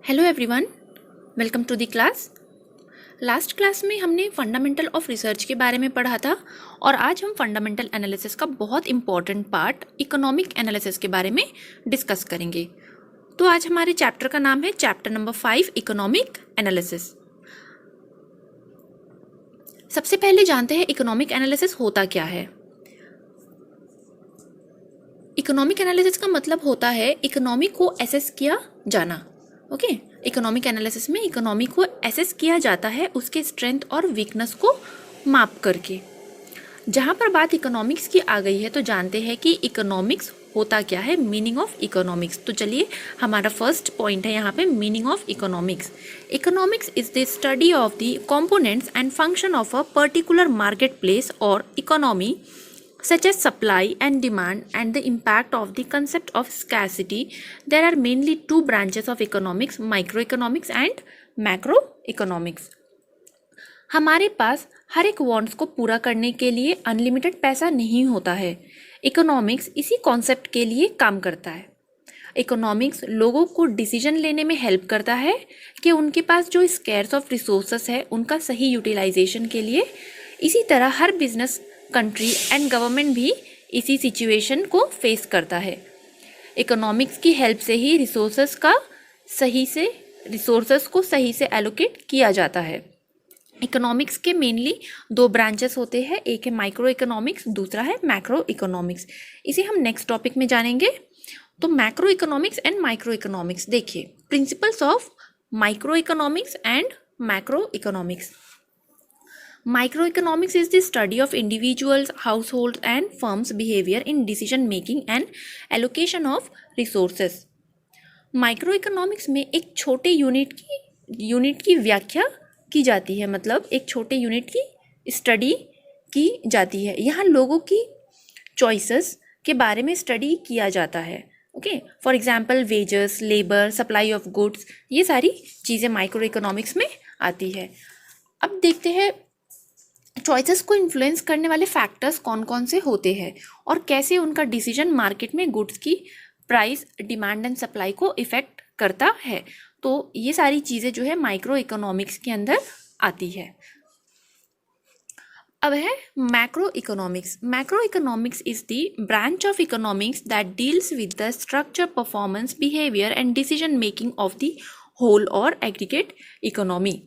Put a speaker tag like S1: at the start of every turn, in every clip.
S1: Hello everyone, welcome to the class. Last class में हमने fundamental of research के बारे में पढ़ा था और आज हम फंडामेंटल एनालिसिस का बहुत इंपॉर्टेंट पार्ट इकोनॉमिक एनालिसिस के बारे में डिस्कस करेंगे। तो आज हमारे चैप्टर का नाम है चैप्टर नंबर 5 इकोनॉमिक एनालिसिस। सबसे पहले जानते हैं इकोनॉमिक एनालिसिस होता क्या है। इकोनॉमिक एनालिसिस का मतलब होता है इकोनॉमी को एसेस किया जाना। ओके, इकोनॉमिक एनालिसिस में इकोनॉमी को एसेस किया जाता है उसके स्ट्रेंथ और वीकनेस को माप करके। जहाँ पर बात इकोनॉमिक्स की आ गई है तो जानते हैं कि इकोनॉमिक्स होता क्या है, मीनिंग ऑफ इकोनॉमिक्स। तो चलिए, हमारा फर्स्ट पॉइंट है यहाँ पे meaning of economics. Economics is the study of the components and function of a particular market place और economy such as supply and demand and the impact of the concept of scarcity. There are mainly two branches of economics, microeconomics and macroeconomics. हमारे पास हर एक wants को पूरा करने के लिए unlimited पैसा नहीं होता है। इकोनॉमिक्स इसी कॉन्सेप्ट के लिए काम करता है। इकोनॉमिक्स लोगों को डिसीजन लेने में हेल्प करता है कि उनके पास जो स्कैर्स ऑफ रिसोर्सेस है उनका सही यूटिलाइजेशन के लिए। इसी तरह हर बिजनेस, कंट्री एंड गवर्नमेंट भी इसी सिचुएशन को फेस करता है। इकोनॉमिक्स की हेल्प से ही रिसोर्सेस को सही से एलोकेट किया जाता है। इकोनॉमिक्स के मेनली दो ब्रांचेस होते हैं, एक है माइक्रो इकोनॉमिक्स, दूसरा है मैक्रो इकोनॉमिक्स। इसे हम नेक्स्ट टॉपिक में जानेंगे। तो macro economics and micro economics देखिए, principles of micro economics and macro economics. Microeconomics is the study of individuals, households and firms' behavior in decision making and allocation of resources. Microeconomics में एक छोटे unit की व्याख्या की जाती है, मतलब एक छोटे यूनिट की स्टडी की जाती है। यहाँ लोगों की चॉइसेस के बारे में स्टडी किया जाता है। Okay, for example wages, labour, supply of goods, ये सारी चीज़ें माइक्रो इकोनॉमिक्स में आती है। अब देखते हैं चॉइसेस को इन्फ्लुएंस करने वाले फैक्टर्स कौन कौन से होते हैं और कैसे उनका डिसीजन मार्केट में गुड्स की प्राइस, डिमांड एंड सप्लाई को इफेक्ट करता है। तो ये सारी चीज़ें जो है माइक्रो इकोनॉमिक्स के अंदर आती है। अब है macro economics. Macro economics is the branch of economics that deals with the structure, performance, behaviour and decision making of the whole और एग्रीगेट इकोनॉमी।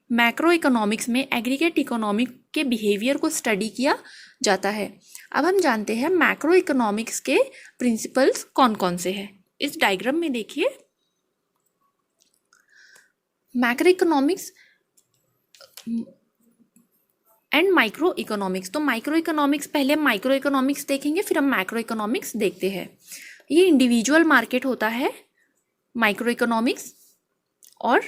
S1: मैक्रो इकोनॉमिक्स में एग्रीगेट इकोनॉमी के बिहेवियर को स्टडी किया जाता है। अब हम जानते हैं मैक्रो इकोनॉमिक्स के प्रिंसिपल्स कौन कौन से हैं। इस डायग्राम में देखिए, macro economics and micro economics. तो माइक्रो इकोनॉमिक्स, पहले हम माइक्रो इकोनॉमिक्स देखेंगे, फिर हम मैक्रो इकोनॉमिक्स देखते हैं। ये इंडिविजुअल मार्केट होता है माइक्रो इकोनॉमिक्स, और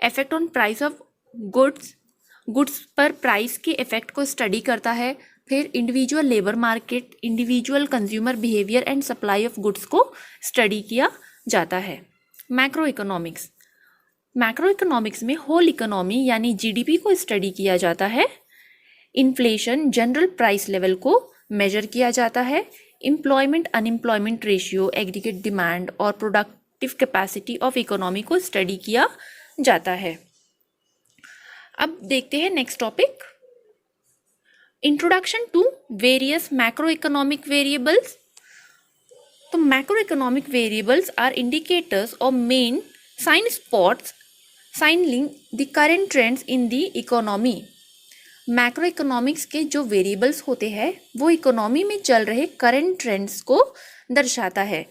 S1: effect on price of goods पर प्राइस के इफेक्ट को स्टडी करता है। फिर individual labour market, individual consumer behaviour and supply of goods को स्टडी किया जाता है। मैक्रो इकोनॉमिक्स में होल इकोनॉमी यानी जीडीपी को स्टडी किया जाता है। इन्फ्लेशन, जनरल प्राइस लेवल को मेजर किया जाता है। Employment, unemployment ratio, aggregate demand और प्रोडक्टिव कैपेसिटी ऑफ इकोनॉमी को स्टडी किया जाता है। अब देखते हैं next topic, introduction to various macro economic variables. तो macro economic variables are indicators or main sign spots signalling the current trends in the economy. Macro economics के जो वेरिएबल्स होते हैं वो इकोनॉमी में चल रहे करेंट ट्रेंड्स को दर्शाता है।